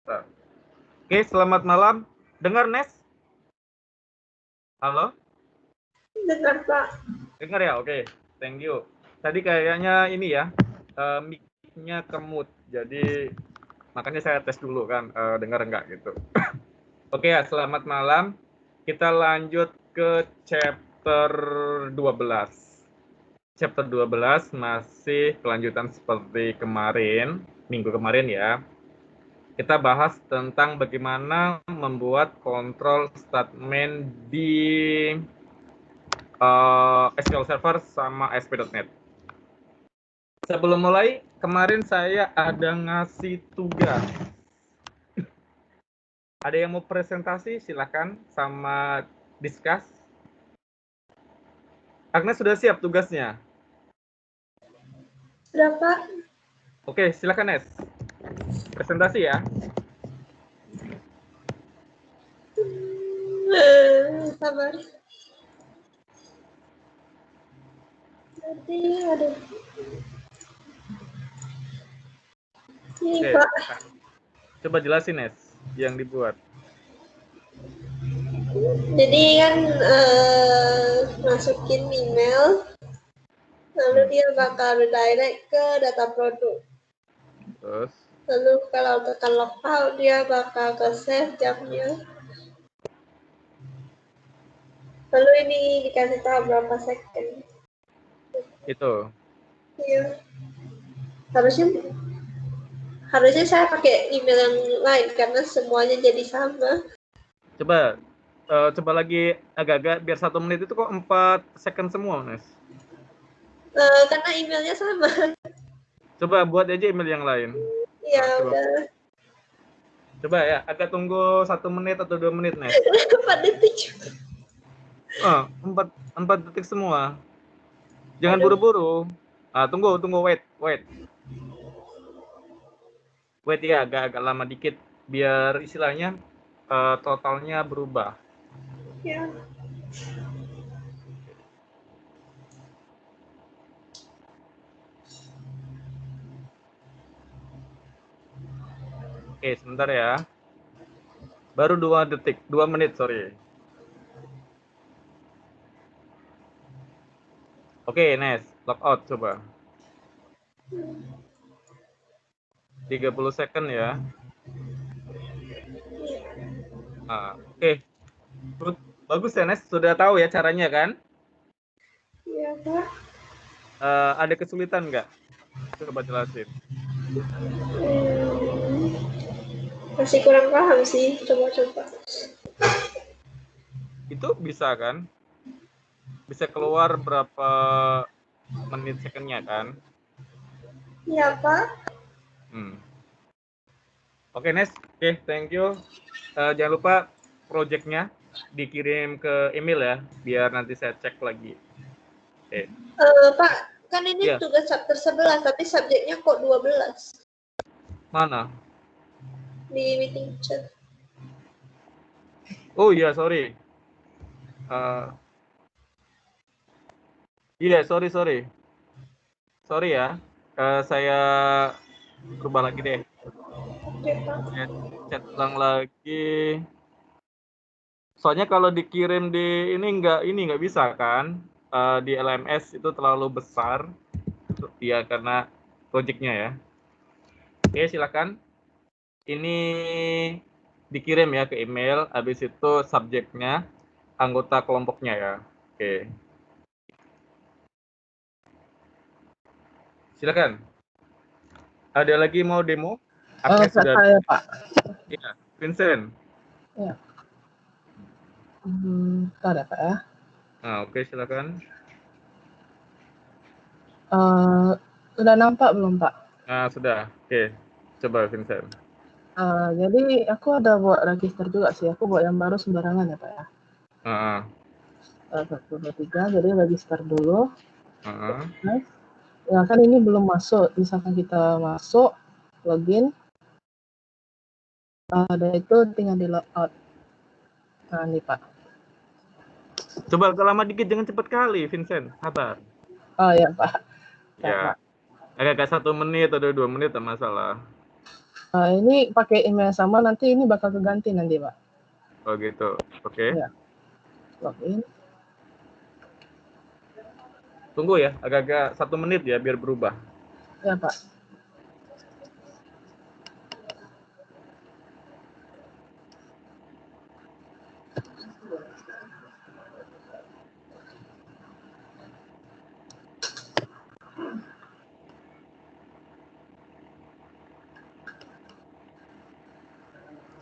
Oke, selamat malam. Dengar, Nes? Halo? Dengar, Pak. Dengar ya? Oke, thank you. Tadi kayaknya ini ya, mic-nya ke-mute. Jadi, makanya saya tes dulu kan, dengar enggak gitu. Oke ya, selamat malam. Kita lanjut ke chapter 12. Chapter 12 masih kelanjutan seperti kemarin, minggu kemarin ya. Kita bahas tentang bagaimana membuat control statement di SQL Server sama ASP.NET. Sebelum mulai, kemarin saya ada ngasih tugas. Ada yang mau presentasi? Silakan sama discuss. Agnes sudah siap tugasnya? Sudah, Pak. Oke, silakan Nes. Presentasi ya. Sabar. Nanti ada. Ini, Oke, Pak. coba jelasin Nes yang dibuat. Jadi kan masukin email, lalu dia bakal redirect ke data produk. Terus? Lalu kalau tekan lockout, dia bakal ke save jamnya. Lalu ini dikasih tahu berapa second. Itu. Iya. Harusnya saya pakai email yang lain karena semuanya jadi sama. Coba lagi agak-agak biar 1 menit itu kok 4 second semua, Nes. Karena emailnya sama. Coba buat aja email yang lain. Iya, Coba. udah. Coba ya, agak tunggu 1 menit atau 2 menit, Nes. 4 detik. 4 detik semua. Jangan buru-buru. Tunggu, wait. Wait ya, agak lama dikit biar istilahnya totalnya berubah. Ya. Oke, sebentar ya. Baru 2 detik, 2 menit, sorry. Oke, Nes, logout coba. 30 second ya. Oke. Good. Bagus ya, Nes. Sudah tahu ya caranya kan? Iya, Pak. Ada kesulitan nggak? Coba jelasin. Masih kurang paham sih. Coba. Itu bisa kan? Bisa keluar berapa menit secondnya kan? Iya, Pak. Oke, Nes. Oke, thank you. Jangan lupa project-nya dikirim ke email ya, biar nanti saya cek lagi. Oke. Pak, kan ini tugas chapter 11, tapi subjeknya kok 12. Mana? Di meeting chat. Oh iya, sorry. Iya, sorry. Sorry ya. Saya berubah lagi deh. Oke, Pak. Chat ulang lagi. Soalnya kalau dikirim di ini nggak bisa kan? Di LMS itu terlalu besar. Ya karena project-nya ya. Oke, silakan. Ini dikirim ya ke email. Habis itu subjeknya anggota kelompoknya ya. Oke. Silakan. Ada lagi mau demo? Sudah. Saya, Pak. Iya, Vincent. Ya. Ada, Pak ya. Oke, silakan. Sudah nampak belum, Pak? Sudah. Oke. Coba Vincent. Jadi aku ada buat register juga sih. Aku buat yang baru sembarangan ya, Pak ya. 1, 2, 3. Jadi register dulu. Nice. Ya kan ini belum masuk. Misalkan kita masuk, login. Dan itu tinggal di logout. Nah, ini Pak. Coba agak lama dikit, jangan cepat kali, Vincent. Sabar. Oh ya, Pak. Ya. Agak 1 menit atau 2 menit tak masalah. Ini pakai email yang sama, nanti ini bakal keganti nanti, Pak. Oh gitu, oke. Ya. Login. Tunggu ya, agak-agak 1 menit ya biar berubah. Ya, Pak.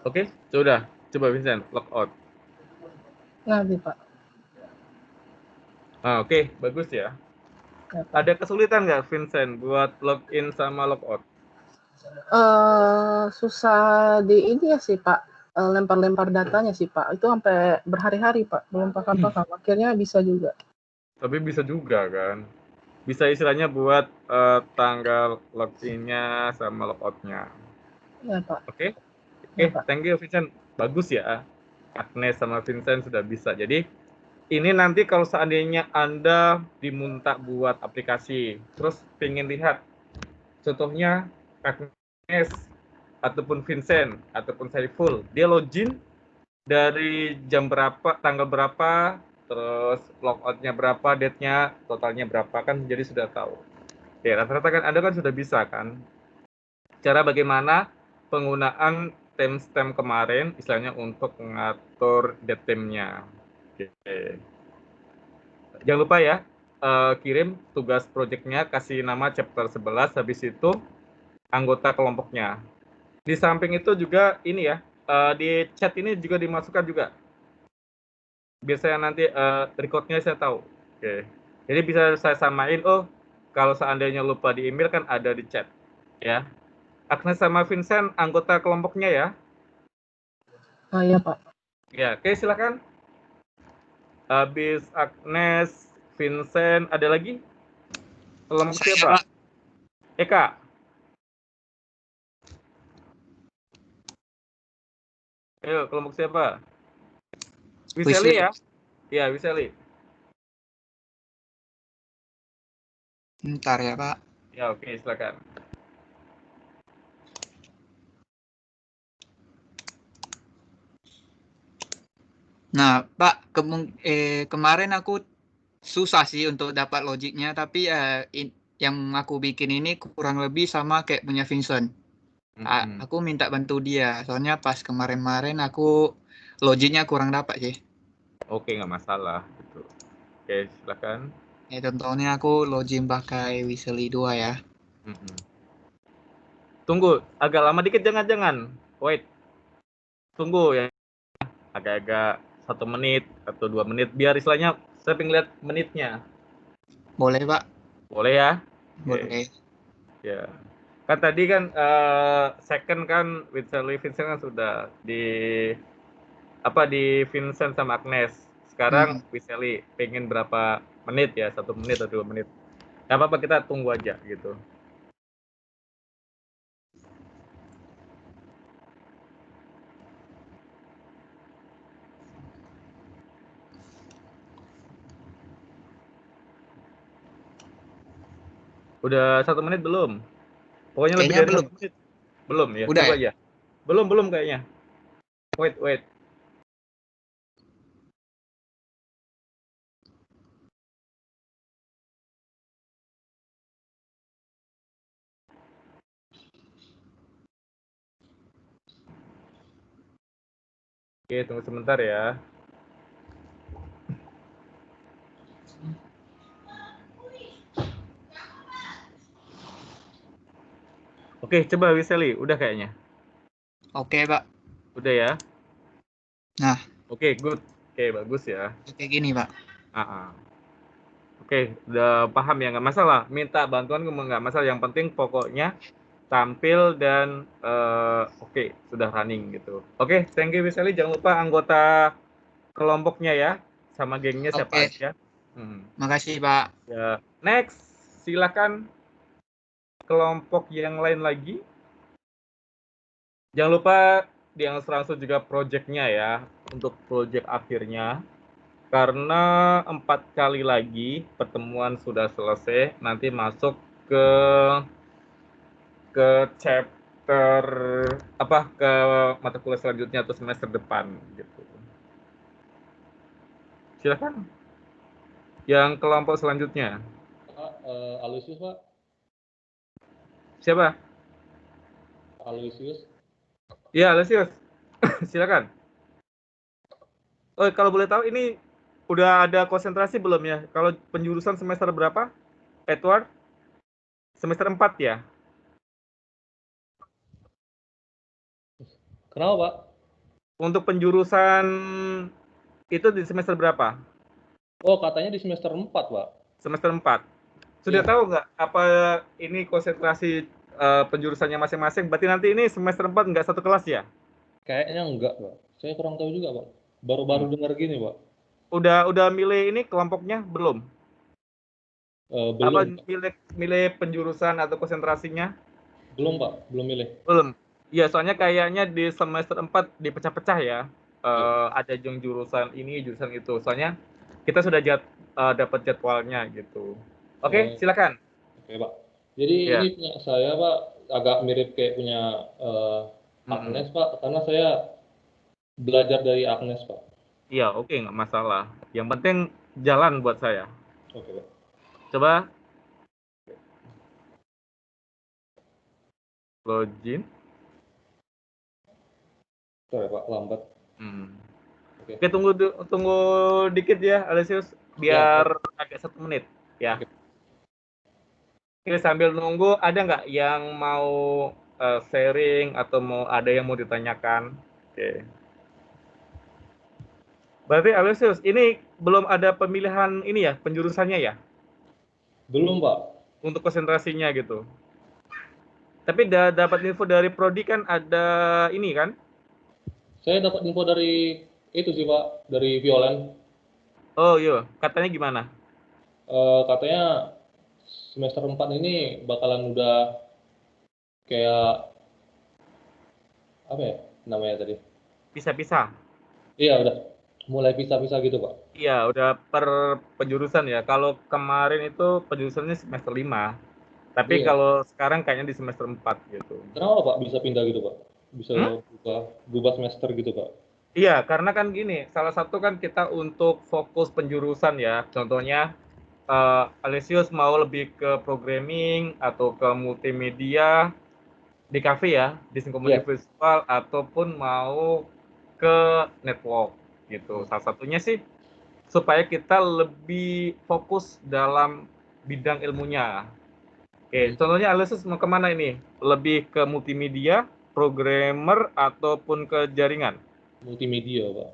Oke, sudah. Coba Vincent, log out. Nanti, Pak. Oke, bagus ya. Ya, Pak. Ada kesulitan nggak Vincent buat login sama logout? Susah di ini ya sih, Pak. Lempar-lempar datanya sih, Pak. Itu sampai berhari-hari, Pak. Belum paham-paham. Akhirnya bisa juga. Tapi bisa juga kan. Bisa istilahnya buat tanggal loginnya sama logoutnya. Ya, Pak. Oke, Ya, Pak. thank you Vincent. Bagus ya. Agnes sama Vincent sudah bisa. Jadi ini nanti kalau seandainya Anda diminta buat aplikasi, terus pengen lihat contohnya Agnes ataupun Vincent ataupun Saiful, dia login dari jam berapa, tanggal berapa, terus logoutnya berapa, date-nya, totalnya berapa, kan jadi sudah tahu. Ya, rata-rata kan Anda kan sudah bisa kan. Cara bagaimana penggunaan timestamp kemarin, istilahnya untuk mengatur date time-nya. Oke. Jangan lupa ya, kirim tugas project-nya, kasih nama chapter 11, habis itu anggota kelompoknya. Di samping itu juga ini ya, di chat ini juga dimasukkan juga. Biasanya nanti record-nya saya tahu. Oke. Jadi bisa saya samain, oh kalau seandainya lupa di email kan ada di chat. Ya. Agnes sama Vincent anggota kelompoknya ya. Iya, Pak. Ya, oke silakan. Habis Agnes, Vincent, ada lagi? Kelompok Saya, siapa? Pak. Eka. Ayo, kelompok siapa? Wiseli ya? Iya, Wiseli. Bentar ya, Pak. Ya, oke, silakan. Nah, Pak, kemarin aku susah sih untuk dapat logiknya, tapi yang aku bikin ini kurang lebih sama kayak punya Vincent. Aku minta bantu dia, soalnya pas kemarin-kemarin aku logiknya kurang dapat sih. Oke, nggak masalah. Gitu. Oke, silakan. Contohnya aku login pakai Wisely 2 ya. Tunggu, agak lama dikit jangan. Wait. Tunggu ya. Agak-agak 1 menit atau 2 menit biar istilahnya saya pengen lihat menitnya. Boleh, Pak? Boleh ya? Boleh. Ya. Kan tadi kan second kan Wisely Vincent kan sudah di Vincent sama Agnes. Sekarang Wisely pengen berapa menit ya? 1 menit atau 2 menit. Gak apa-apa, kita tunggu aja gitu. Udah 1 menit belum? Pokoknya lebih Kayaknya dari belum. 1 menit. Belum ya? Udah Coba ya? aja. Belum kayaknya. Wait. Oke, tunggu sebentar ya. Oke, coba Wisely, udah kayaknya. Oke, Pak. Udah ya? Nah. Oke, good. Oke, bagus ya. Kayak gini, Pak. Oke, udah paham ya, nggak masalah. Minta bantuan nggak masalah. Yang penting pokoknya tampil dan oke, sudah running gitu. Oke, thank you Wisely. Jangan lupa anggota kelompoknya ya, sama gengnya siapa Oke. aja. Makasih, Pak. Ya, next, silakan kelompok yang lain lagi. Jangan lupa langsung juga project-nya ya, untuk project akhirnya. Karena 4 kali lagi pertemuan sudah selesai, nanti masuk ke chapter ke mata kuliah selanjutnya atau semester depan gitu. Silakan. Yang kelompok selanjutnya. Pak, Aloysius, Pak. Siapa? Aloysius. Ya, Alesius. Silakan. Oh, kalau boleh tahu ini udah ada konsentrasi belum ya? Kalau penjurusan semester berapa? Edward? Semester 4 ya? Kenapa, Pak? Untuk penjurusan itu di semester berapa? Oh, katanya di semester 4, Pak. Semester 4. Sudah Iya. tahu nggak apa ini konsentrasi penjurusannya masing-masing? Berarti nanti ini semester 4 nggak satu kelas ya? Kayaknya enggak, Pak. Saya kurang tahu juga, Pak. Baru-baru dengar gini, Pak. Udah milih ini kelompoknya belum? Apa Belum, Pak. milih penjurusan atau konsentrasinya? Belum, Pak. Belum milih. Belum. Ya, soalnya kayaknya di semester 4 dipecah-pecah ya. Ada yang jurusan ini, jurusan itu. Soalnya kita sudah dapat jadwalnya gitu. Oke, silakan. Oke, Pak. Jadi Ya. ini punya saya, Pak, agak mirip kayak punya Agnes, Pak. Karena saya belajar dari Agnes, Pak. Iya, oke, nggak masalah. Yang penting jalan buat saya. Oke, Pak. Coba login. Sorry, Pak. Lambat. Oke, tunggu dikit ya, Alesius, biar agak 1 menit ya. Oke, sambil nunggu, ada nggak yang mau sharing atau ada yang mau ditanyakan? Oke. Berarti Alesius, ini belum ada pemilihan ini ya, penjurusannya ya? Belum, Pak. Untuk konsentrasinya gitu. Tapi dapat info dari Prodi kan ada ini kan? Saya dapat info dari itu sih, Pak. Dari Violen. Oh iya, katanya gimana? Katanya semester 4 ini bakalan udah kayak apa ya namanya tadi? Pisah-pisah. Iya, udah mulai pisah-pisah gitu, Pak. Iya, udah per penjurusan ya. Kalau kemarin itu penjurusannya semester 5. Tapi Iya. kalau sekarang kayaknya di semester 4 gitu. Kenapa, Pak, bisa pindah gitu, Pak? Bisa berubah semester gitu, Pak? Iya, karena kan gini, salah satu kan kita untuk fokus penjurusan ya. Contohnya Alesius mau lebih ke programming atau ke multimedia di cafe ya, desain komunikasi visual, ataupun mau ke network gitu. Salah satunya sih supaya kita lebih fokus dalam bidang ilmunya. Oke, contohnya Alesius mau kemana ini? Lebih ke multimedia, programmer, ataupun ke jaringan? Multimedia, Pak.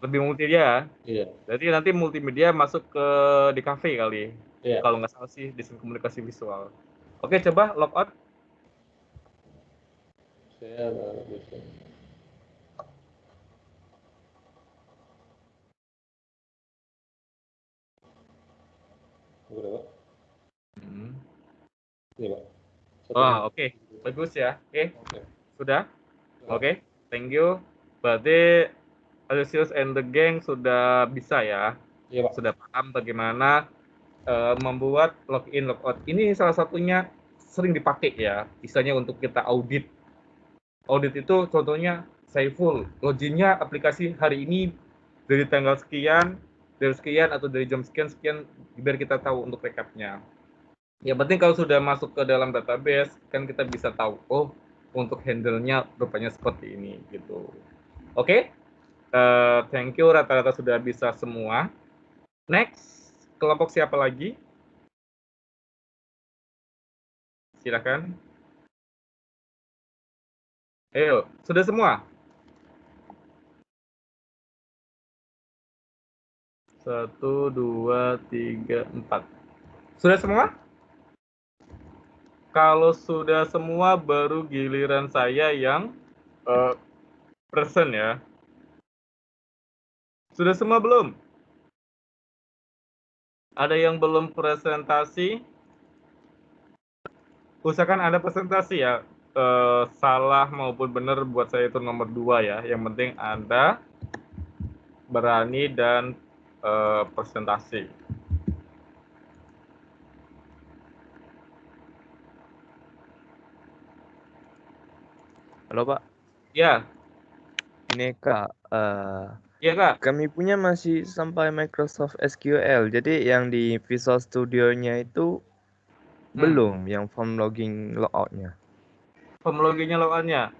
Lebih multimedia. Iya. Jadi nanti multimedia masuk ke di cafe kali. Iya. Kalau nggak salah sih desain komunikasi visual. Oke, coba log out. Saya bisa. Udah, Pak. Ini, Pak. Wah, oke. Bagus ya. Oke. Oke. Sudah? Oke. Thank you. Berarti Alesius and the gang sudah bisa ya? Iya, Pak. Sudah paham bagaimana membuat login, logout. Ini salah satunya sering dipakai ya, istilahnya untuk kita audit. Audit itu contohnya Saiful, loginnya aplikasi hari ini dari tanggal sekian, dari sekian atau dari jam sekian, biar kita tahu untuk recapnya. Yang penting kalau sudah masuk ke dalam database, kan kita bisa tahu, oh untuk handle-nya rupanya seperti ini gitu. Oke, thank you, rata-rata sudah bisa semua. Next, kelompok siapa lagi? Silakan. Ayo, sudah semua? 1, 2, 3, 4. Sudah semua? Kalau sudah semua, baru giliran saya yang present ya. Sudah semua belum? Ada yang belum presentasi? Usahakan Anda presentasi ya. Salah maupun benar buat saya itu nomor 2 ya. Yang penting Anda berani dan presentasi. Halo Pak, Ya, ini Kak. iya Kak. Kami punya masih sampai Microsoft SQL. Jadi yang di Visual Studio-nya itu belum, yang form logging logout-nya. Form loginnya logoutnya.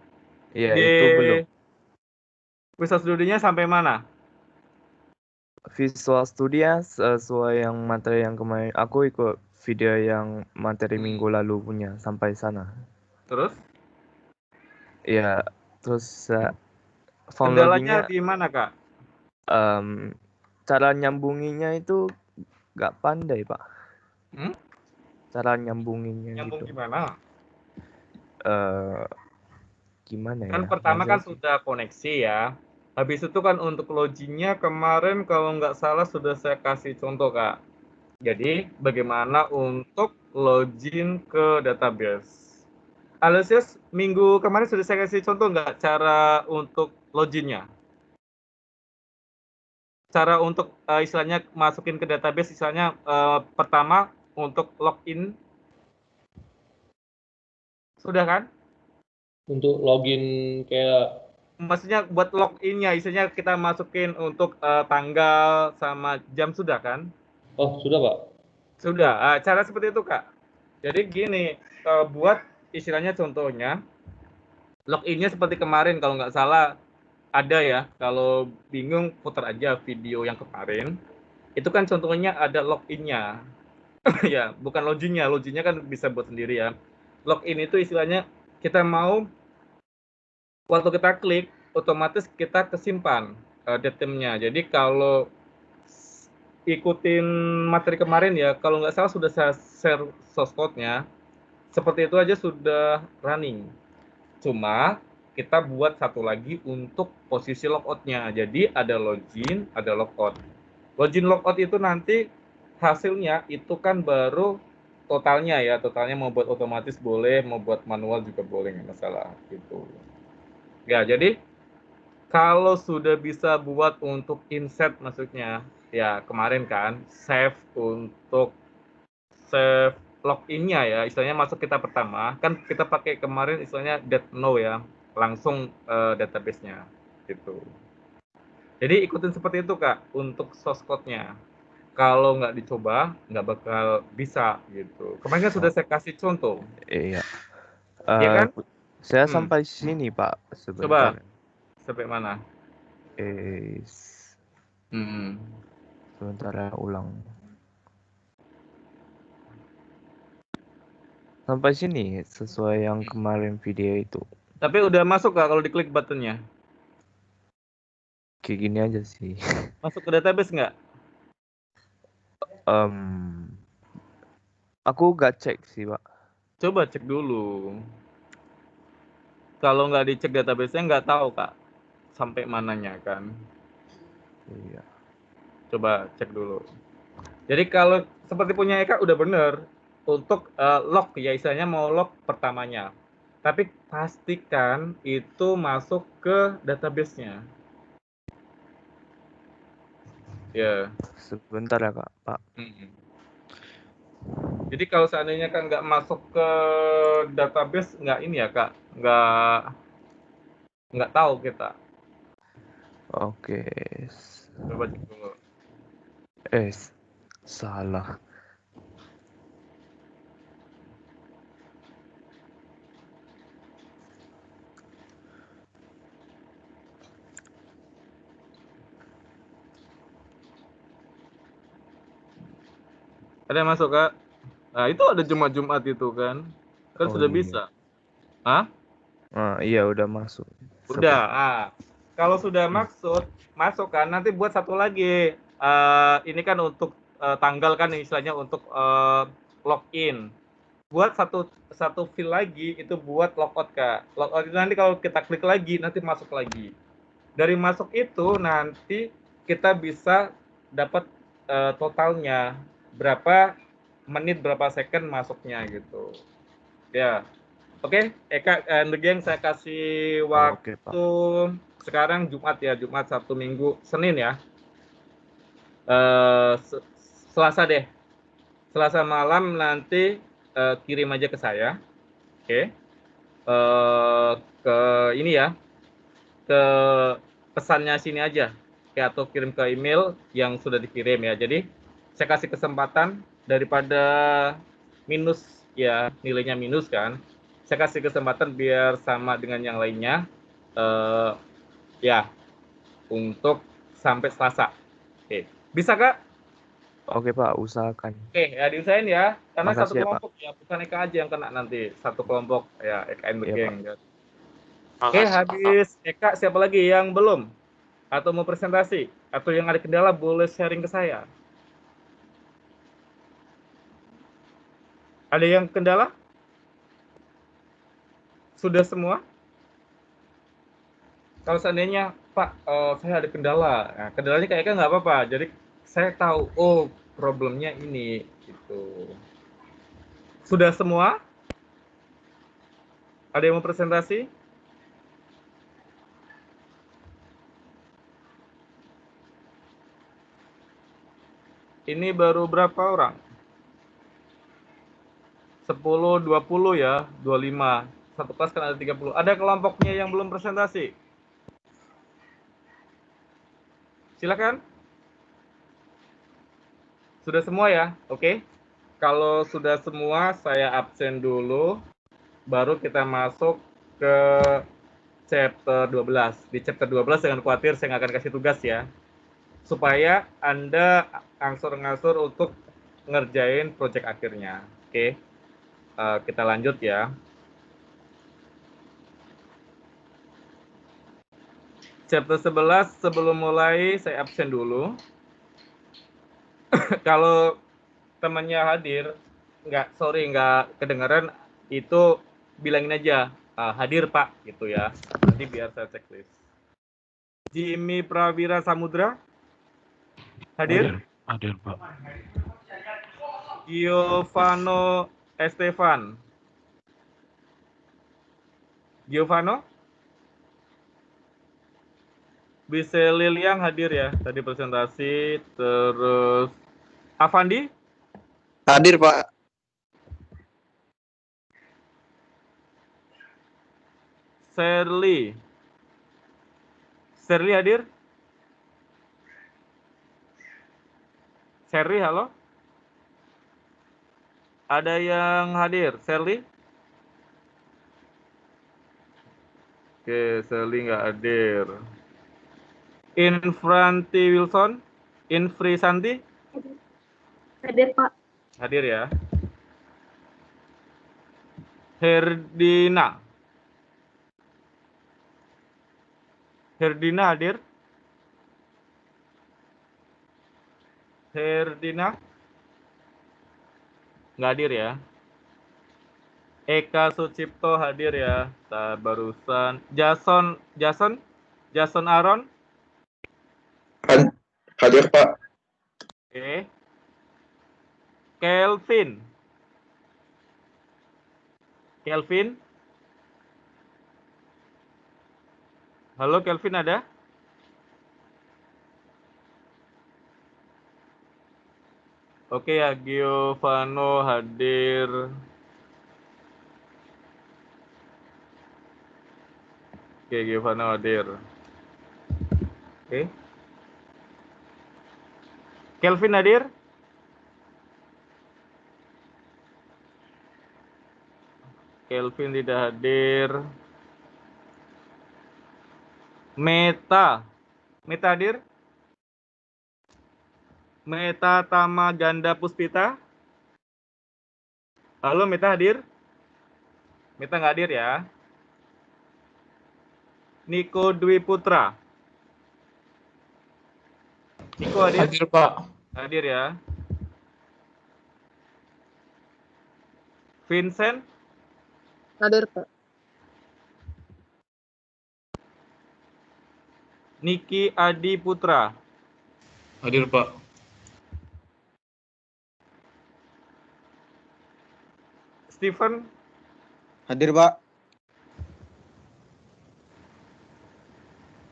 Iya, Di itu belum. Visual Studio-nya sampai mana? Visual Studio sesuai yang materi yang kemarin. Aku ikut video yang materi minggu lalu punya sampai sana. Terus Iya, terus form kendalanya logging-nya di mana Kak? cara nyambunginya itu nggak pandai Pak. Hmm? Cara nyambunginnya Nyambung gitu. gimana? Gimana Kan ya? pertama Masa kan sih? sudah koneksi ya. Habis itu kan untuk loginnya kemarin kalau nggak salah sudah saya kasih contoh Kak. Jadi bagaimana untuk login ke database. Alias minggu kemarin sudah saya kasih contoh nggak cara untuk loginnya? Cara untuk istilahnya masukin ke database istilahnya pertama untuk login sudah kan? Untuk login kayak Maksudnya buat loginnya istilahnya kita masukin untuk tanggal sama jam sudah kan? oh sudah Pak. Sudah. Cara seperti itu Kak. Jadi gini, buat istilahnya contohnya loginnya seperti kemarin kalau nggak salah ada ya. Kalau bingung putar aja video yang kemarin. Itu kan contohnya ada loginnya. Ya, bukan loginnya. Loginnya kan bisa buat sendiri ya. Login itu istilahnya kita mau waktu kita klik otomatis kita kesimpan datemnya. Jadi kalau ikutin materi kemarin ya, kalau nggak salah sudah saya share source code-nya. Seperti itu aja sudah running. Cuma kita buat satu lagi untuk posisi logout-nya. Jadi ada login, ada logout. Login logout itu nanti hasilnya itu kan baru totalnya ya. Totalnya mau buat otomatis boleh, mau buat manual juga boleh, nggak masalah gitu. Ya, jadi kalau sudah bisa buat untuk inset maksudnya, ya kemarin kan save untuk save loginnya ya, istilahnya masuk kita pertama, kan kita pakai kemarin istilahnya that no ya, langsung database-nya gitu. Jadi ikutin seperti itu Kak untuk source code-nya. Kalau nggak dicoba, nggak bakal bisa gitu. Kemarin kan sudah saya kasih contoh, Iya. ya kan? Saya sampai sini Pak, sebentar. Coba sampai mana? Sebentar ya, ulang. Sampai sini sesuai yang kemarin video itu. Tapi udah masuk Kak kalau diklik buttonnya? Kayak gini aja sih. Masuk ke database nggak? Aku gak cek sih Pak. Coba cek dulu. Kalau nggak dicek database-nya nggak tahu Kak sampai mananya kan. Iya. Coba cek dulu. Jadi kalau seperti punya Eka udah bener untuk log ya istilahnya mau log pertamanya. Tapi pastikan itu masuk ke database-nya. Ya. Sebentar ya Kak, Pak. Jadi kalau seandainya kan nggak masuk ke database nggak ini ya Kak, nggak tahu kita. Oke. Coba cek dulu. Salah. Ada yang masuk Kak? Nah itu ada Jumat-Jumat itu kan Oh, sudah iya. bisa. Hah? Iya udah masuk. Udah. Kalau sudah masuk kan nanti buat satu lagi. Ini kan untuk tanggal kan istilahnya untuk login. Buat satu file lagi itu buat logout Kak. Logout itu nanti kalau kita klik lagi nanti masuk lagi. Dari masuk itu nanti kita bisa dapat totalnya berapa menit berapa second masuknya gitu. Ya. Oke, Eka and the gang saya kasih waktu sekarang Jumat ya, Jumat Sabtu Minggu, Senin ya. Selasa deh. Selasa malam nanti kirim aja ke saya. Oke. ke ini ya, ke pesannya sini aja, atau kirim ke email yang sudah dikirim ya. Jadi saya kasih kesempatan daripada minus ya, nilainya minus kan, saya kasih kesempatan biar sama dengan yang lainnya ya, untuk sampai Selasa. Oke, bisa Kak? Oke Pak, usahakan. Oke, ya diusahain ya, karena satu Makasih ya Pak. kelompok ya, bukan Eka aja yang kena nanti, satu kelompok ya, Eka and the Iya, Gang. Pak. Ya. Oke, habis Eka siapa lagi yang belum? Atau mau presentasi? Atau yang ada kendala boleh sharing ke saya. Ada yang kendala? Sudah semua? Kalau seandainya, Pak, saya ada kendala. Nah, kendalanya kayak Eka nggak apa-apa. Jadi saya tahu, oh problemnya ini. Gitu. Sudah semua? Ada yang mau presentasi? Ini baru berapa orang? 10, 20 ya, 25. Satu kelas kan ada 30. Ada kelompoknya yang belum presentasi? Silakan. Sudah semua ya? Oke. Kalau sudah semua, saya absen dulu. Baru kita masuk ke chapter 12. Di chapter 12 jangan khawatir, saya nggak akan kasih tugas ya. Supaya Anda angsur-ngangsur untuk ngerjain project akhirnya. Oke. Kita lanjut ya. Chapter 11, sebelum mulai saya absen dulu. Kalau temannya hadir, nggak kedengaran, itu bilangin aja, hadir Pak, gitu ya. Nanti biar saya checklist. Jimmy Prawira Samudra, hadir? Hadir Pak. Giovanno Estefan. Giovanno? Bisa Liliang hadir ya, tadi presentasi. Terus Avandi? Hadir Pak. Shirley hadir? Sherry, halo? Ada yang hadir? Shirley? Oke, Shirley nggak hadir. Infranti Wilson? Infri Santi? Hadir Pak. Hadir ya. Herdina hadir? Herdina? Nggak hadir ya. Eka Sucipto hadir ya. Barusan. Jason Aaron? Hadir Pak. Oke. Kelvin? Halo Kelvin, ada? Oke ya, Giovanno hadir. Oke, Giovanno hadir. Oke. Kelvin hadir? Kelvin tidak hadir. Meta hadir? Meta Tama Ganda Puspita? Halo, Meta hadir? Meta nggak hadir ya. Niko Dwi Putra? Niko hadir? Hadir Pak. Hadir ya. Vincent? Hadir Pak. Niki Adi Putra? Hadir Pak. Steven? Hadir Pak.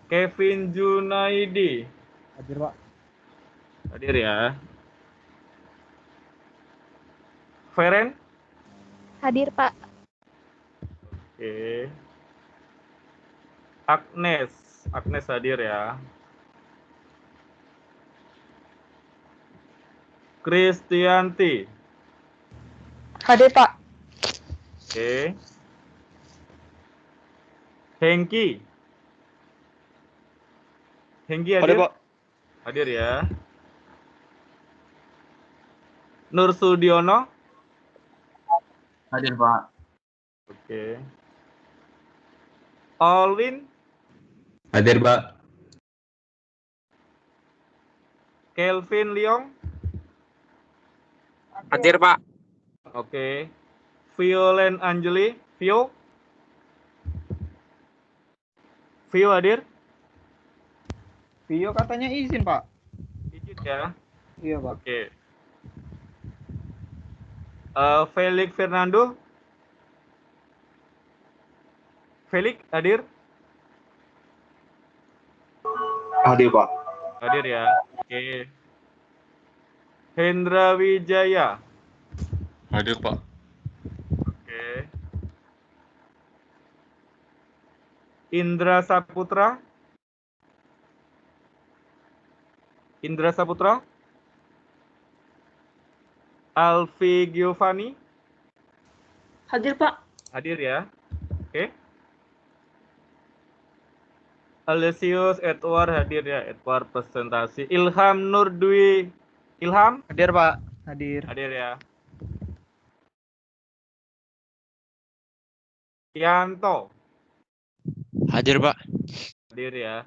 Kevin Junaidi? Hadir Pak. Hadir ya. Feren? Hadir Pak. Oke. Agnes. Agnes hadir ya. Kristianti. Hadir, Pak. Oke. Hengki. Hengki hadir? Hadir, Pak. Hadir ya. Nur Sudiono. Hadir, Pak. Oke. Olin. Hadir, Pak. Kelvin Leong. Hadir, Pak. Oke. Violen Anjeli. Vio. Vio hadir? Vio katanya izin, Pak. Izin ya. Iya, Pak. Oke. Felix Fernando. Felix hadir? Hadir, Pak. Hadir ya. Oke. Hendra Wijaya. Hadir, Pak. Oke. Indra Saputra. Indra Saputra. Alfi Giovanni. Hadir, Pak. Hadir ya. Oke. Alesius Edward hadir ya. Edward presentasi. Ilham Nur Dwi. Ilham Hadir, Pak. Hadir. hadir ya. Yanto Hadir, Pak. hadir ya.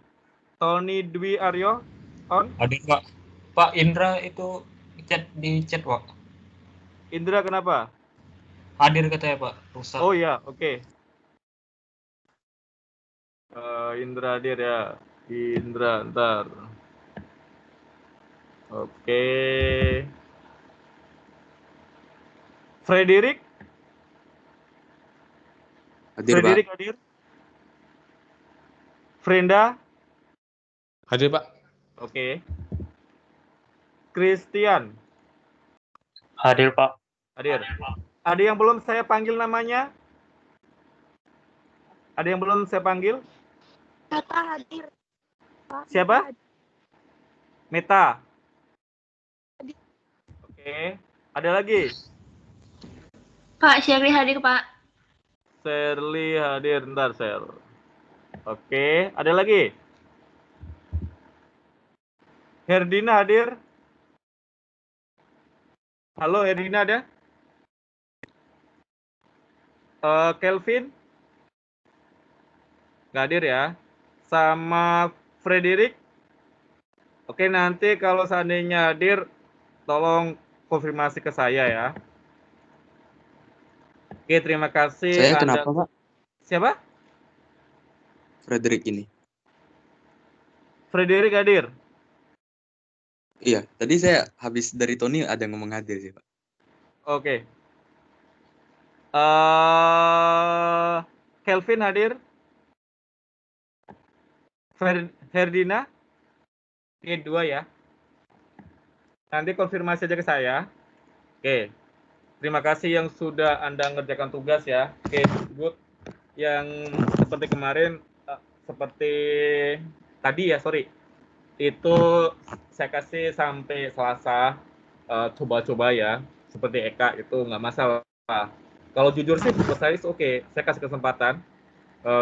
Tony Dwi Aryo on. Hadir, Pak. Pak Indra itu di chat, Pak. Indra kenapa? Hadir katanya, Pak. Rusak. Oh ya, oke. Indra hadir ya. Indra ntar. Oke. Frederick. Hadir, Frederick hadir. Frenda. Hadir, Pak. Oke. Christian. Hadir, Pak. Hadir. Ada yang belum saya panggil namanya? Ada yang belum saya panggil? Meta hadir. Pak. Siapa? Meta. Oke. Ada lagi? Pak, Sherly hadir, Pak. Shirley hadir. Ntar, Sher. Oke. Ada lagi? Herdina hadir? Halo, Herdina ada? Kelvin? Nggak hadir ya? Sama Frederick? Oke, nanti kalau seandainya hadir, tolong konfirmasi ke saya ya. Oke, terima kasih. Saya kenapa, Pak? Siapa? Frederick ini. Frederick hadir? Iya, tadi saya habis dari Tony ada ngomong hadir sih, Pak. Oke. Kelvin hadir? Herdina? Oke, 2 ya. Nanti konfirmasi aja ke saya. Oke. Terima kasih yang sudah Anda ngerjakan tugas ya. Oke, good. Yang seperti kemarin, seperti tadi ya, sorry. Itu saya kasih sampai Selasa, coba-coba ya. Seperti Eka itu nggak masalah. Kalau jujur sih, buat saya oke. Saya kasih kesempatan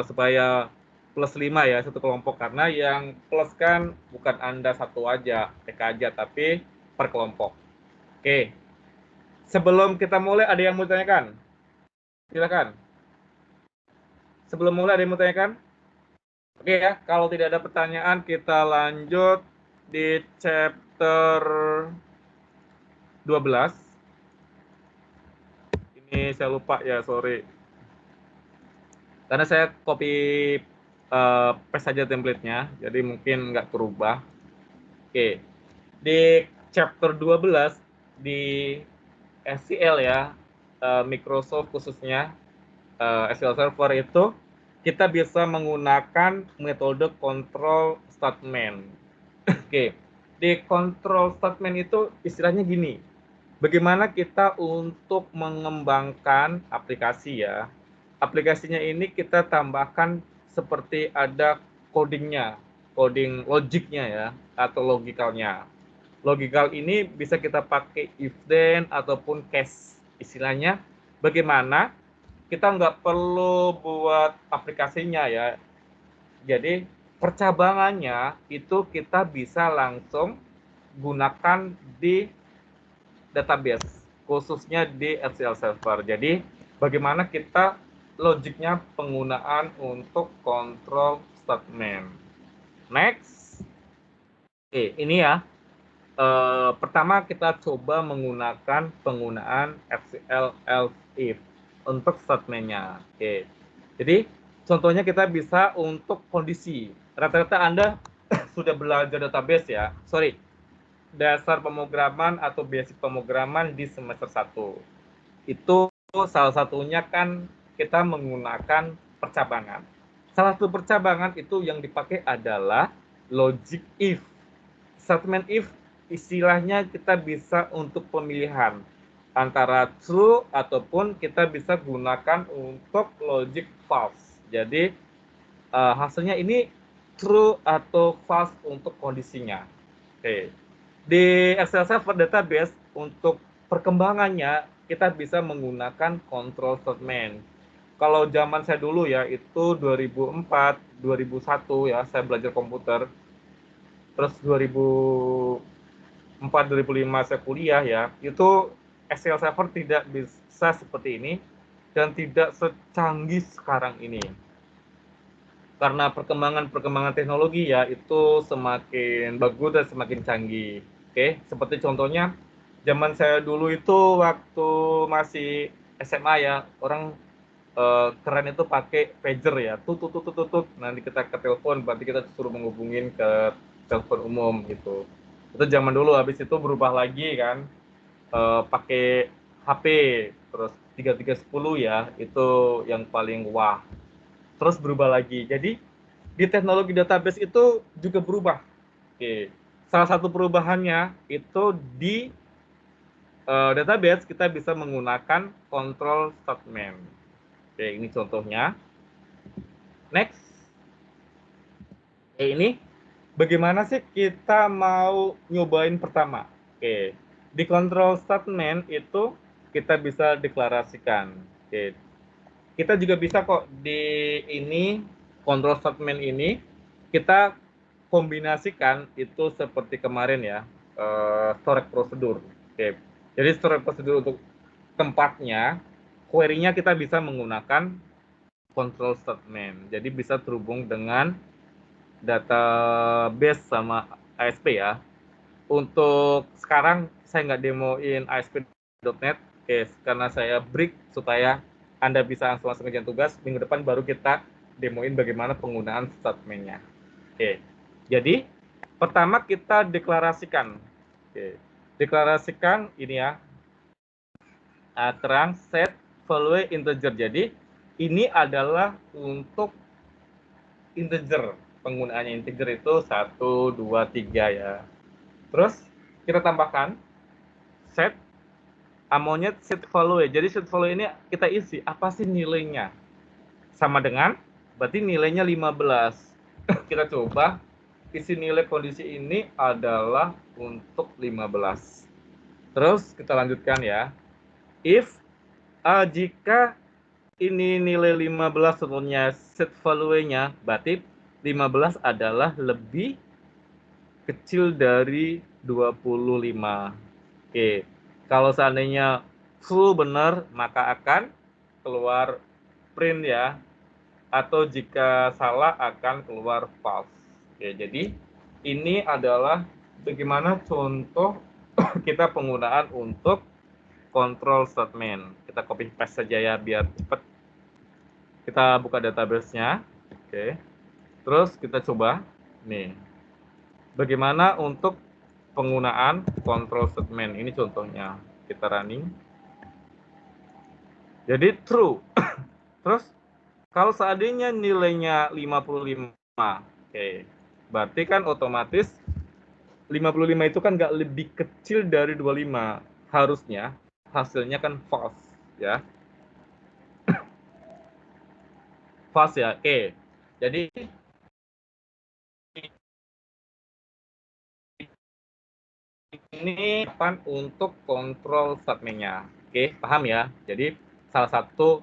supaya plus 5 ya, satu kelompok. Karena yang plus kan bukan Anda satu aja, Eka aja, tapi per kelompok. Oke. Sebelum kita mulai, ada yang mau tanyakan? Silakan. Sebelum mulai, ada yang mau tanyakan? Oke ya, kalau tidak ada pertanyaan, kita lanjut di chapter 12. Ini saya lupa ya, sorry. Karena saya copy paste saja template-nya, jadi mungkin nggak berubah. Oke, di chapter 12 di SQL ya, Microsoft khususnya SQL Server itu kita bisa menggunakan metode control statement. Oke, di control statement itu istilahnya gini. Bagaimana kita untuk mengembangkan aplikasi ya. Aplikasinya ini kita tambahkan seperti ada codingnya, coding logiknya ya, atau logikalnya. Logical ini bisa kita pakai if then ataupun case. Istilahnya bagaimana kita nggak perlu buat aplikasinya ya. Jadi percabangannya itu kita bisa langsung gunakan di database, khususnya di SQL Server. Jadi bagaimana kita logiknya penggunaan untuk control statement. Next. Ini ya. Pertama kita coba menggunakan penggunaan SQL else if untuk statementnya. Jadi contohnya kita bisa untuk kondisi. Rata-rata Anda sudah belajar database ya. Dasar pemrograman atau basic pemrograman di semester 1. Itu salah satunya kan kita menggunakan percabangan. Salah satu percabangan itu yang dipakai adalah logic if. Statement if istilahnya kita bisa untuk pemilihan antara true ataupun kita bisa gunakan untuk logic false. Jadi hasilnya ini true atau false untuk kondisinya. Di SQL Server Database untuk perkembangannya kita bisa menggunakan control statement. Kalau zaman saya dulu ya itu 2004, 2001 ya saya belajar komputer. Terus 2004, 2005 saya kuliah ya, itu SQL Server tidak bisa seperti ini dan tidak secanggih sekarang ini. Karena perkembangan teknologi ya itu semakin bagus dan semakin canggih. Seperti contohnya zaman saya dulu itu waktu masih SMA ya, orang keren itu pakai pager ya, tutut, nanti kita ke telepon, berarti kita suruh menghubungin ke telepon umum gitu. Itu zaman dulu, habis itu berubah lagi kan, pakai HP, terus 3310 ya, itu yang paling wah. Terus berubah lagi. Jadi di teknologi database itu juga berubah. Salah satu perubahannya itu di database kita bisa menggunakan control statement. Ini contohnya. Next. Ini bagaimana sih kita mau nyobain pertama? Di control statement itu kita bisa deklarasikan. Kita juga bisa kok di ini control statement ini kita kombinasikan itu seperti kemarin ya, storage prosedur. Jadi storage prosedur untuk tempatnya, query-nya kita bisa menggunakan control statement. Jadi bisa terhubung dengan database sama ASP ya. Untuk sekarang saya nggak demoin ASP.NET, karena saya break supaya Anda bisa langsung ngerjain tugas. Minggu depan baru kita demoin bagaimana penggunaan statementnya. Jadi pertama kita deklarasikan. Deklarasikan ini ya, terang set value integer. Jadi ini adalah untuk integer. Penggunaannya integer itu 1, 2, 3 ya. Terus kita tambahkan set maunya set value. Jadi set value ini kita isi apa sih nilainya? Sama dengan berarti nilainya 15. Kita coba isi nilai kondisi ini adalah untuk 15. Terus kita lanjutkan ya. If jika ini nilai 15 sebetulnya set value-nya, berarti 15 adalah lebih kecil dari 25. Kalau seandainya true benar, maka akan keluar print ya. Atau jika salah akan keluar false. Jadi ini adalah bagaimana contoh kita penggunaan untuk control statement. Kita copy paste saja ya biar cepat. Kita buka database-nya. Terus kita coba nih. Bagaimana untuk penggunaan control statement. Ini contohnya. Kita running. Jadi true. Terus kalau seandainya nilainya 55. Berarti kan otomatis 55 itu kan nggak lebih kecil dari 25. Harusnya hasilnya kan false ya. False ya. Jadi ini untuk kontrol statementnya. Oke, paham ya? Jadi salah satu,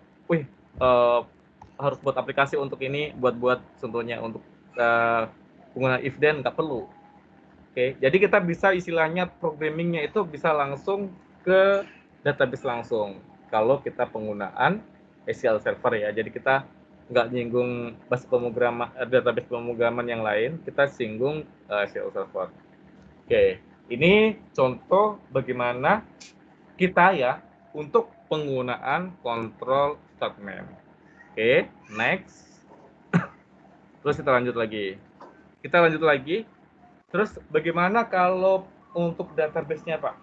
harus buat aplikasi untuk ini, buat contohnya untuk penggunaan if then nggak perlu. Oke, jadi kita bisa istilahnya programmingnya itu bisa langsung ke database langsung. Kalau kita penggunaan SQL Server ya, jadi kita nggak nyinggung bahasa pemrograman database pemrograman yang lain, kita singgung SQL Server. Oke, ini contoh bagaimana kita ya untuk penggunaan control statement. Oke, next. Terus kita lanjut lagi. Terus bagaimana kalau untuk database-nya, Pak?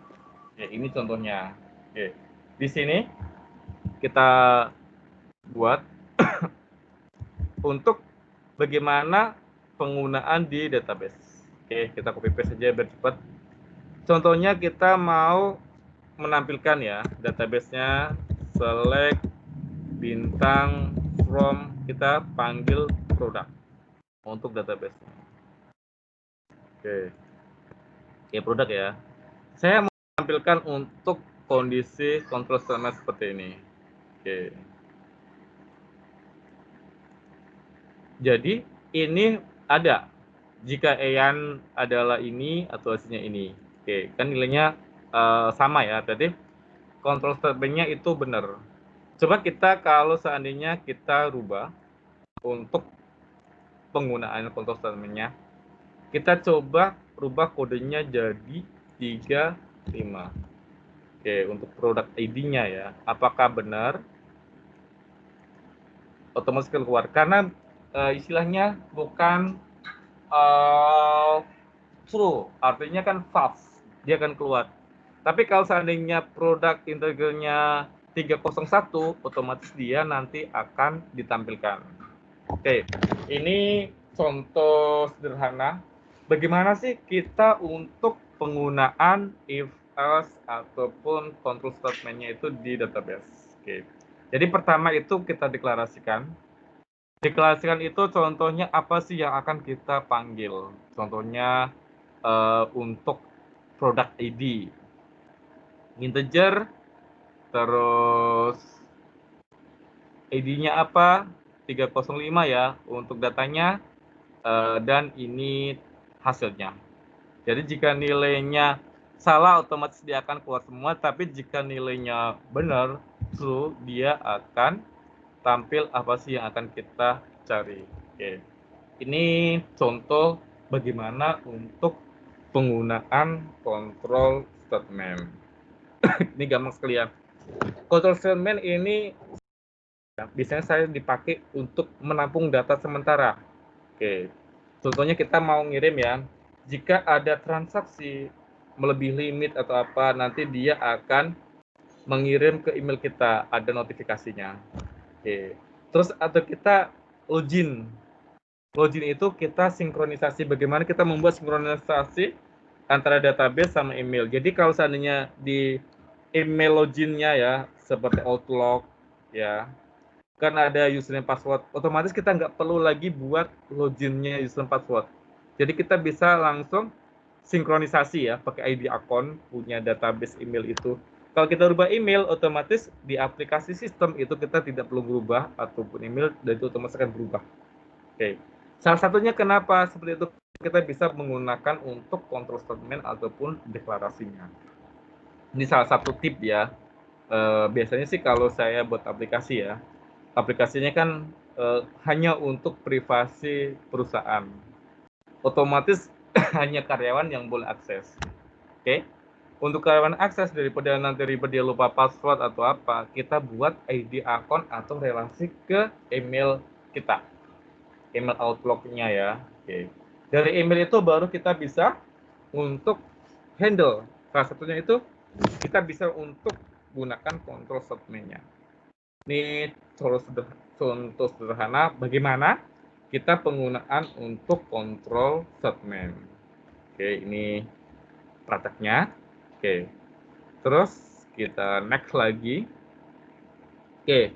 Oke, ini contohnya. Oke, di sini kita buat untuk bagaimana penggunaan di database. Oke, kita copy paste saja biar cepat. Contohnya kita mau menampilkan ya database-nya, select bintang from, kita panggil produk untuk database-nya. Oke, produk ya. Saya mau menampilkan untuk kondisi control statement seperti ini. Oke. Jadi ini ada jika EAN adalah ini atau hasilnya ini. Oke, kan nilainya sama ya, berarti control statement-nya itu benar. Coba kita kalau seandainya kita rubah untuk penggunaan control statement-nya, kita coba rubah kodenya jadi 35. Oke, untuk produk ID-nya ya, apakah benar? Otomatis keluar, karena istilahnya bukan true, artinya kan false, dia akan keluar. Tapi kalau seandainya produk integernya 301, otomatis dia nanti akan ditampilkan. Oke, ini contoh sederhana. Bagaimana sih kita untuk penggunaan if else ataupun control statement-nya itu di database. Oke. Jadi pertama itu kita deklarasikan. Deklarasikan itu contohnya apa sih yang akan kita panggil? Contohnya untuk product ID. Integer, terus ID-nya apa? 305 ya untuk datanya, dan ini hasilnya. Jadi jika nilainya salah, otomatis dia akan keluar semua, tapi jika nilainya benar, true, dia akan tampil apa sih yang akan kita cari. Oke. Ini contoh bagaimana untuk penggunaan control statement. Ini gampang sekali ya. Control statement ini biasanya saya dipakai untuk menampung data sementara. Oke. Contohnya kita mau ngirim ya, jika ada transaksi melebihi limit atau apa, nanti dia akan mengirim ke email kita, ada notifikasinya. Oke. Terus atau kita login. Login itu kita sinkronisasi, bagaimana kita membuat sinkronisasi antara database sama email. Jadi kalau seandainya di email loginnya ya, seperti Outlook ya, kan ada username password, otomatis kita nggak perlu lagi buat loginnya username password. Jadi kita bisa langsung sinkronisasi ya, pakai ID akun punya database email itu. Kalau kita rubah email, otomatis di aplikasi sistem itu kita tidak perlu berubah, ataupun email dan itu otomatis akan berubah. Oke. Salah satunya kenapa seperti itu, kita bisa menggunakan untuk control statement ataupun deklarasinya. Ini salah satu tip ya. Biasanya sih kalau saya buat aplikasi ya, aplikasinya kan hanya untuk privasi perusahaan. Otomatis hanya karyawan yang boleh akses. Oke. Untuk karyawan akses, daripada nanti ribet dia lupa password atau apa, kita buat ID akun atau relasi ke email kita. Email Outlook-nya ya. Oke. Dari email itu baru kita bisa untuk handle. Salah satunya itu kita bisa untuk gunakan control statement-nya. Ini contoh sederhana bagaimana kita penggunaan untuk control statement. Oke, ini prakteknya. Oke, terus kita next lagi. Oke,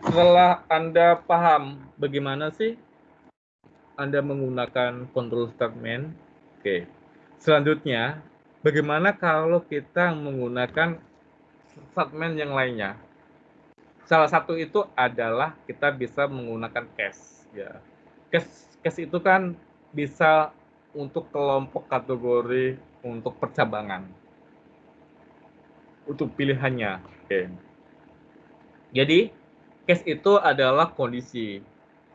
setelah Anda paham bagaimana sih Anda menggunakan control statement. Oke. Selanjutnya, bagaimana kalau kita menggunakan statement yang lainnya? Salah satu itu adalah kita bisa menggunakan case. Ya. Case itu kan bisa untuk kelompok kategori untuk percabangan. Untuk pilihannya. Oke. Jadi, case itu adalah kondisi.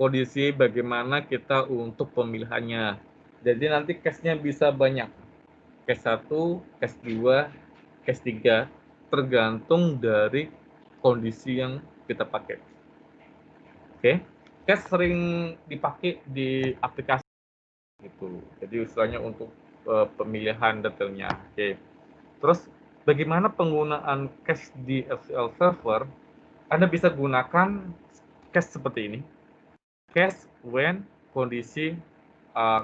Kondisi bagaimana kita untuk pemilihannya. Jadi nanti case-nya bisa banyak. Case 1, case 2, case 3. Tergantung dari kondisi yang kita pakai. Oke. Case sering dipakai di aplikasi gitu. Jadi istilahnya untuk pemilihan detailnya. Oke. Terus bagaimana penggunaan case di SQL Server? Anda bisa gunakan case seperti ini. Case when kondisi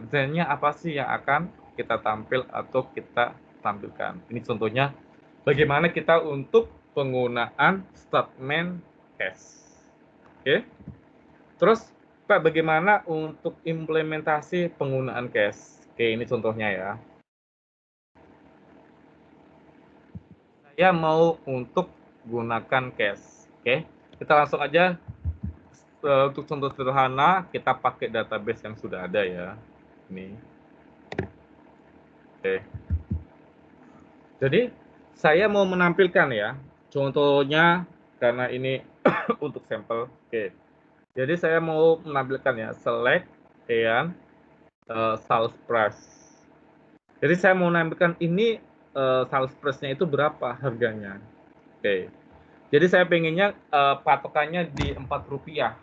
then-nya apa sih yang akan kita tampil atau kita tampilkan. Ini contohnya bagaimana kita untuk penggunaan statement case. Oke. Terus Pak, bagaimana untuk implementasi penggunaan case? Oke, ini contohnya ya. Saya mau untuk gunakan case. Oke, kita langsung aja untuk contoh sederhana kita pakai database yang sudah ada ya. Ini. Oke. Jadi saya mau menampilkan ya. Contohnya karena ini untuk sampel. Oke. Jadi saya mau menampilkan ya select and sales price. Jadi saya mau menampilkan ini sales price-nya itu berapa harganya. Oke. Jadi saya pengennya patokannya di Rp4.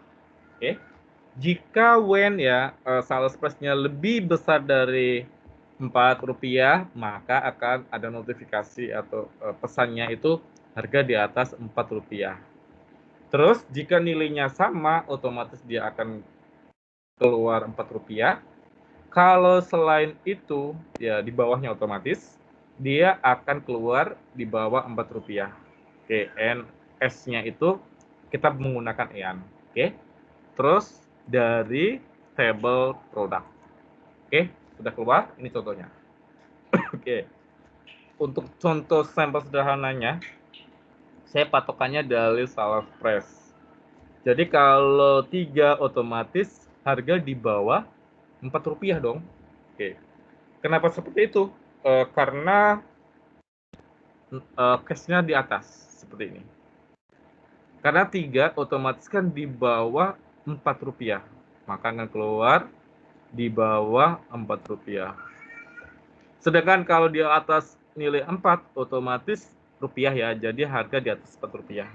Oke. Jika when ya sales price-nya lebih besar dari Rp4, maka akan ada notifikasi atau pesannya itu harga di atas Rp4. Terus jika nilainya sama, otomatis dia akan keluar Rp4. Kalau selain itu, ya di bawahnya otomatis dia akan keluar di bawah Rp4. Oke, NS-nya itu kita menggunakan EAN. Oke. Terus dari table product. Oke, sudah keluar. Ini contohnya. Oke. Untuk contoh sampel sederhananya, saya patokannya dari sales price. Jadi kalau 3 otomatis harga di bawah Rp4 dong. Oke. Kenapa seperti itu? Karena case-nya di atas seperti ini. Karena 3 otomatis kan di bawah Rp4, maka akan keluar di bawah Rp4. Sedangkan kalau di atas nilai 4 otomatis rupiah ya, jadi harga di atas Rp4.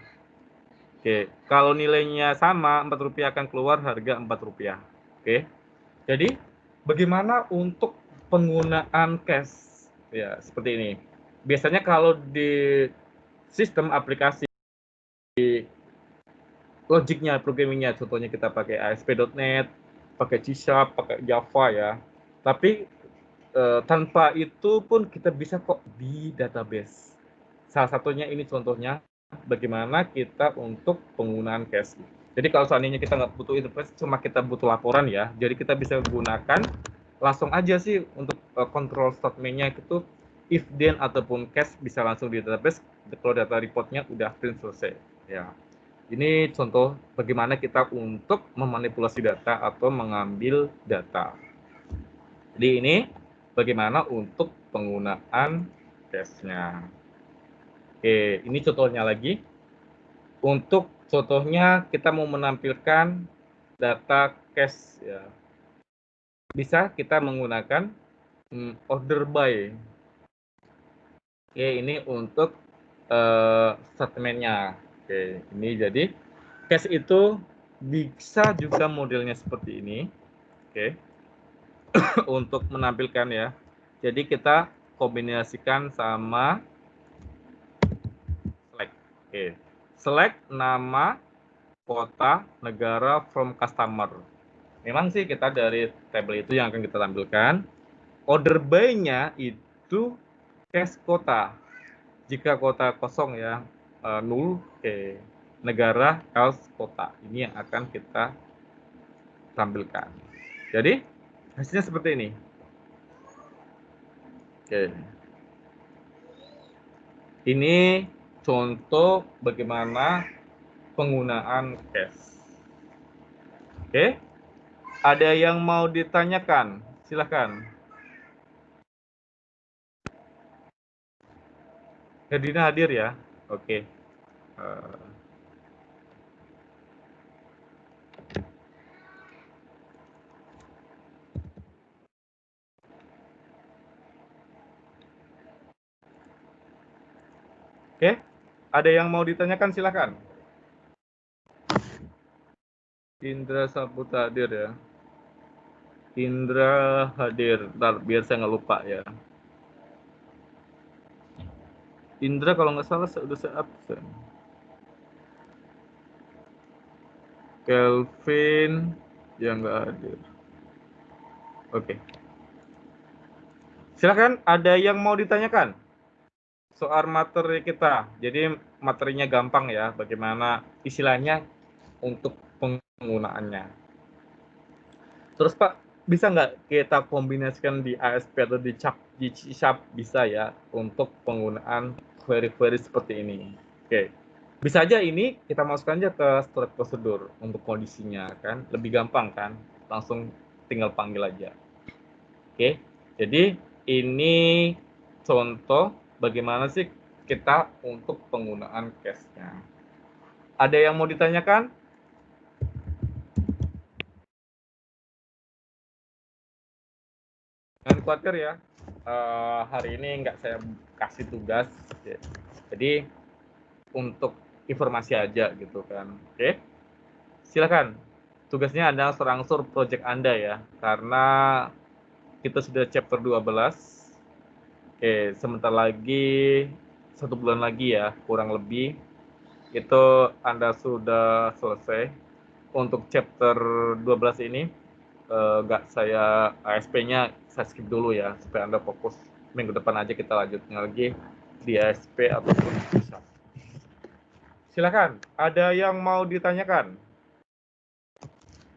Oke, kalau nilainya sama Rp4 akan keluar harga Rp4. Oke. Jadi bagaimana untuk penggunaan cash? Ya, seperti ini. Biasanya kalau di sistem aplikasi logiknya, programmingnya, contohnya kita pakai ASP.NET, pakai C#, pakai Java ya. Tapi tanpa itu pun kita bisa kok di database. Salah satunya ini contohnya bagaimana kita untuk penggunaan cache. Jadi kalau seandainya kita nggak butuh interface, cuma kita butuh laporan ya. Jadi kita bisa gunakan langsung aja sih untuk control statement-nya itu if then ataupun cache bisa langsung di database. Kalau data reportnya udah print selesai ya. Ini contoh bagaimana kita untuk memanipulasi data atau mengambil data. Jadi ini bagaimana untuk penggunaan cache-nya. Oke, ini contohnya lagi. Untuk contohnya kita mau menampilkan data cache ya. Bisa kita menggunakan order by. Oke, ini untuk statementnya. Oke, ini jadi cache itu bisa juga modelnya seperti ini. Oke. Untuk menampilkan ya. Jadi kita kombinasikan sama select. Oke. Select nama, kota, negara from customer. Memang sih kita dari tabel itu yang akan kita tampilkan. Order by-nya itu cache kota. Jika kota kosong ya, null, oke. Negara else kota. Ini yang akan kita tampilkan. Jadi hasilnya seperti ini. Oke. Ini contoh bagaimana penggunaan cache. Oke. Ada yang mau ditanyakan? Silakan. Herdina hadir ya? Oke. Oke, ada yang mau ditanyakan silakan. Indra Saputra hadir ya. Indra hadir, ntar biar saya nggak lupa ya. Indra kalau nggak salah sudah saya absen. Kelvin yang nggak hadir. Oke. Silakan, ada yang mau ditanyakan soal materi kita. Jadi materinya gampang ya, bagaimana istilahnya untuk penggunaannya. Terus Pak, bisa nggak kita kombinasikan di ASP atau di C# bisa ya untuk penggunaan query-query seperti ini. Oke, bisa aja ini kita masukkan aja ke storage prosedur untuk kondisinya kan, lebih gampang kan, langsung tinggal panggil aja. Oke, jadi ini contoh bagaimana sih kita untuk penggunaan cache-nya. Ada yang mau ditanyakan? Jangan khawatir ya, hari ini nggak saya kasih tugas, jadi untuk informasi aja gitu kan. Oke, silakan. Tugasnya adalah serangsur project Anda ya, karena kita sudah chapter 12. Oke, sebentar lagi, 1 bulan lagi ya, kurang lebih, itu Anda sudah selesai. Untuk chapter 12 ini, nggak saya ASP-nya saya skip dulu ya, supaya Anda fokus. Minggu depan aja kita lanjutin lagi di ASP ataupun bisa. Silakan, ada yang mau ditanyakan?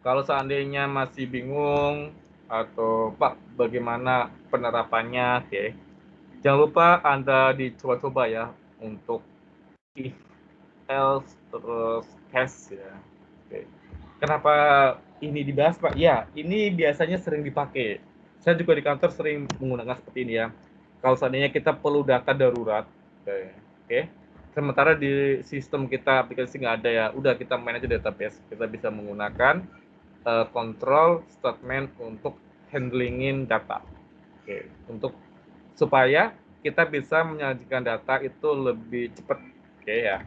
Kalau seandainya masih bingung atau Pak bagaimana penerapannya, oke. Jangan lupa Anda dicoba-coba ya untuk if, else, terus case ya. Oke. Kenapa ini dibahas Pak? Ya, ini biasanya sering dipakai. Saya juga di kantor sering menggunakan seperti ini ya. Kalau seandainya kita perlu data darurat, oke. Sementara di sistem kita aplikasi nggak ada ya, udah kita main aja database. Kita bisa menggunakan control statement untuk handlingin data. Oke, untuk supaya kita bisa menyajikan data itu lebih cepat. Oke ya.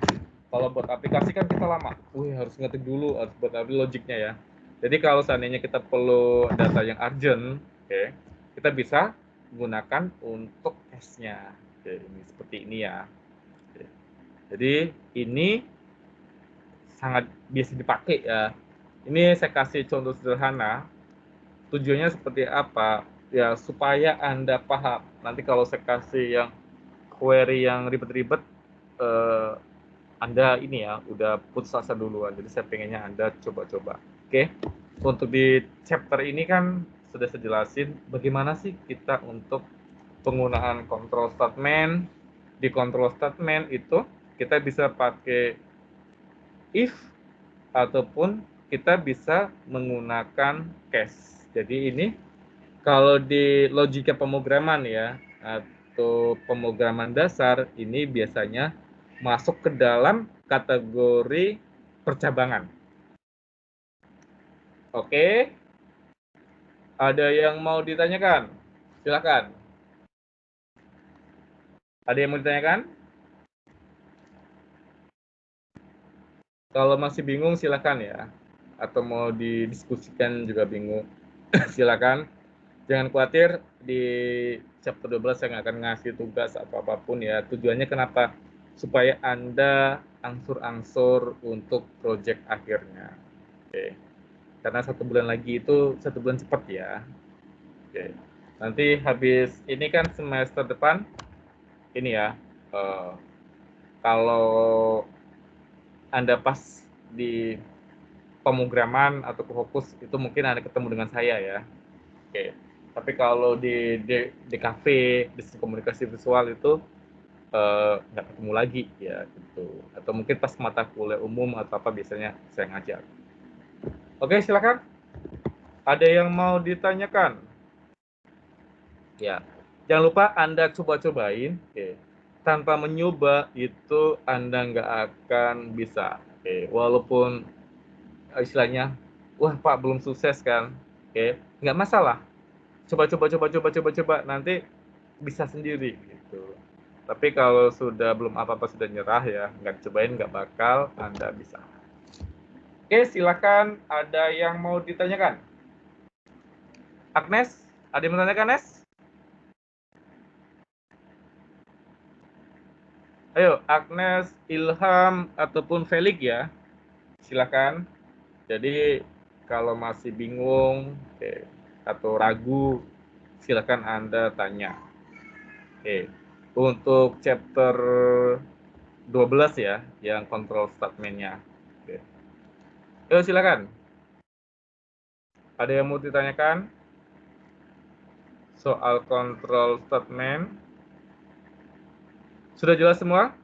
Kalau buat aplikasi kan kita lama. Harus ngetik dulu, harus buat logiknya ya. Jadi kalau seandainya kita perlu data yang urgent, oke, kita bisa gunakan untuk cache-nya. Oke, ini seperti ini ya. Oke. Jadi ini sangat biasa dipakai ya. Ini saya kasih contoh sederhana. Tujuannya seperti apa? Ya supaya Anda paham. Nanti kalau saya kasih yang query yang ribet-ribet, Anda ini ya udah putus asa duluan. Jadi saya pengennya Anda coba-coba. Oke. Untuk di chapter ini kan sudah saya jelasin bagaimana sih kita untuk penggunaan control statement. Di control statement itu kita bisa pakai if ataupun kita bisa menggunakan case. Jadi ini kalau di logika pemrograman ya, atau pemrograman dasar, ini biasanya masuk ke dalam kategori percabangan. Oke, ada yang mau ditanyakan? Silakan. Ada yang mau ditanyakan? Kalau masih bingung silakan ya, atau mau didiskusikan juga bingung, silakan. Jangan khawatir, di chapter 12 saya nggak akan ngasih tugas atau apapun ya. Tujuannya kenapa? Supaya Anda angsur-angsur untuk project akhirnya. Oke. Karena 1 bulan lagi itu 1 bulan cepat ya. Oke. Nanti habis ini kan semester depan, ini ya, kalau Anda pas di pemrograman atau ke fokus itu mungkin Anda ketemu dengan saya ya. Oke. Tapi kalau di kafe, di komunikasi visual itu nggak ketemu lagi ya gitu. Atau mungkin pas mata kuliah umum atau apa biasanya saya ngajar. Oke, silakan. Ada yang mau ditanyakan? Ya, jangan lupa Anda coba-cobain. Oke. Tanpa mencoba itu Anda nggak akan bisa. Oke, walaupun istilahnya, wah Pak belum sukses kan? Oke, nggak masalah. Coba. Nanti bisa sendiri gitu. Tapi kalau sudah belum apa-apa sudah nyerah ya, nggak cobain nggak bakal Anda bisa. Oke, silakan. Ada yang mau ditanyakan? Agnes, ada yang mau ditanyakan, Agnes? Ayo, Agnes, Ilham, ataupun Felix ya. Silakan. Jadi kalau masih bingung atau ragu, silakan Anda tanya. Oke. Untuk chapter 12 ya, yang control statement-nya. Oke. Ayo silakan. Ada yang mau ditanyakan? Soal control statement. Sudah jelas semua?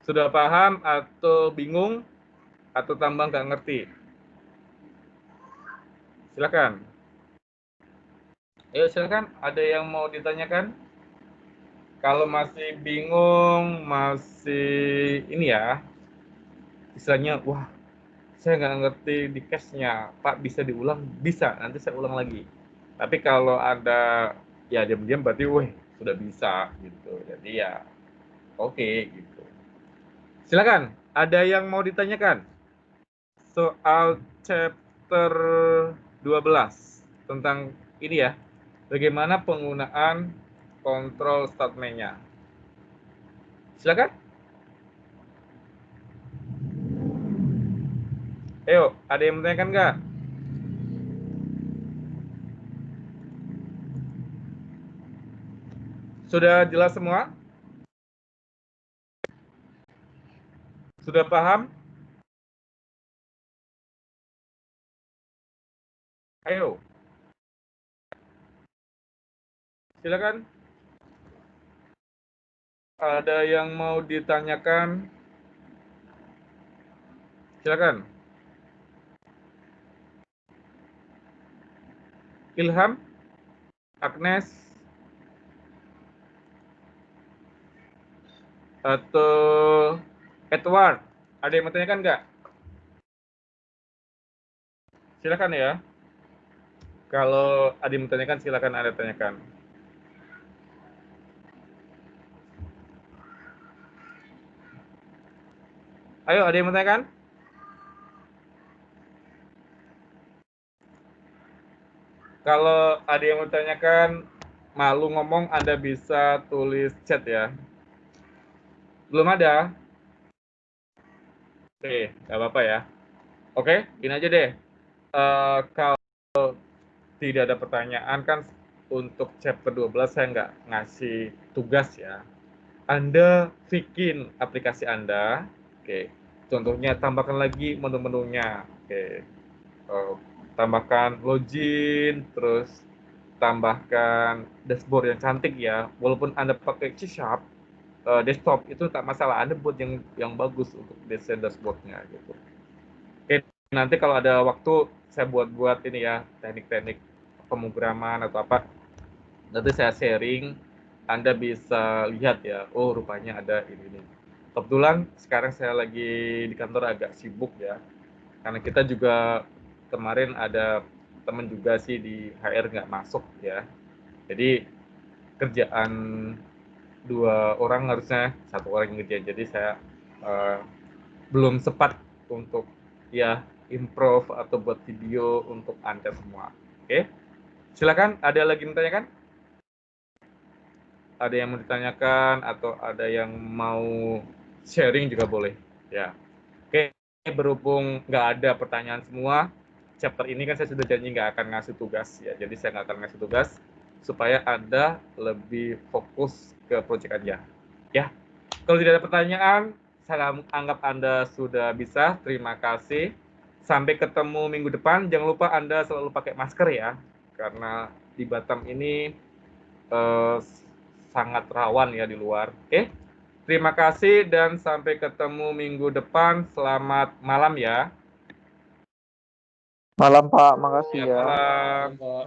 Sudah paham atau bingung? Atau tambah nggak ngerti? Silakan. Ayo silakan, ada yang mau ditanyakan? Kalau masih bingung, masih ini ya, istilahnya, wah, saya nggak ngerti di case-nya, Pak bisa diulang? Bisa, nanti saya ulang lagi. Tapi kalau ada, ya diam-diam berarti, wih, sudah bisa, gitu. Jadi ya, oke, gitu. Silakan, ada yang mau ditanyakan? Soal chapter 12, tentang ini ya, bagaimana penggunaan kontrol statement-nya. Silakan. Ayo, ada yang menanyakan nggak? Sudah jelas semua? Sudah paham? Ayo. Silakan. Ada yang mau ditanyakan? Silakan. Ilham, Agnes, atau Edward, ada yang mau tanyakan nggak? Silakan ya. Kalau ada yang mau tanyakan, silakan Anda tanyakan. Ayo, ada yang mau tanyakan? Kalau ada yang mau tanyakan, malu ngomong, Anda bisa tulis chat ya. Belum ada? Oke, nggak apa-apa ya. Oke, gini aja deh. Kalau tidak ada pertanyaan kan untuk chapter 12 saya nggak ngasih tugas ya. Anda bikin aplikasi Anda, oke. Contohnya tambahkan lagi menu-menunya, oke. Tambahkan login, terus tambahkan dashboard yang cantik ya. Walaupun Anda pakai C# desktop itu tak masalah, Anda buat yang bagus untuk desain dashboardnya gitu. Oke, nanti kalau ada waktu saya buat ini ya, teknik-teknik pemrograman atau apa. Nanti saya sharing, Anda bisa lihat ya, oh rupanya ada ini. Kebetulan sekarang saya lagi di kantor agak sibuk ya, karena kita juga kemarin ada teman juga sih di HR nggak masuk ya. Jadi kerjaan 2 orang harusnya 1 orang yang ngerjain. Jadi saya belum sempat untuk ya improve atau buat video untuk Anda semua. Oke, silakan. Ada lagi yang ditanyakan? Ada yang mau ditanyakan atau ada yang mau sharing juga boleh ya. Oke, berhubung nggak ada pertanyaan semua, chapter ini kan saya sudah janji nggak akan ngasih tugas ya. Jadi saya nggak akan ngasih tugas supaya Anda lebih fokus ke project aja ya. Kalau tidak ada pertanyaan, saya anggap Anda sudah bisa. Terima kasih. Sampai ketemu minggu depan. Jangan lupa Anda selalu pakai masker ya. Karena di Batam ini sangat rawan ya di luar. Oke. Terima kasih dan sampai ketemu minggu depan. Selamat malam ya. Malam Pak, makasih Selamat ya. malam. Pak.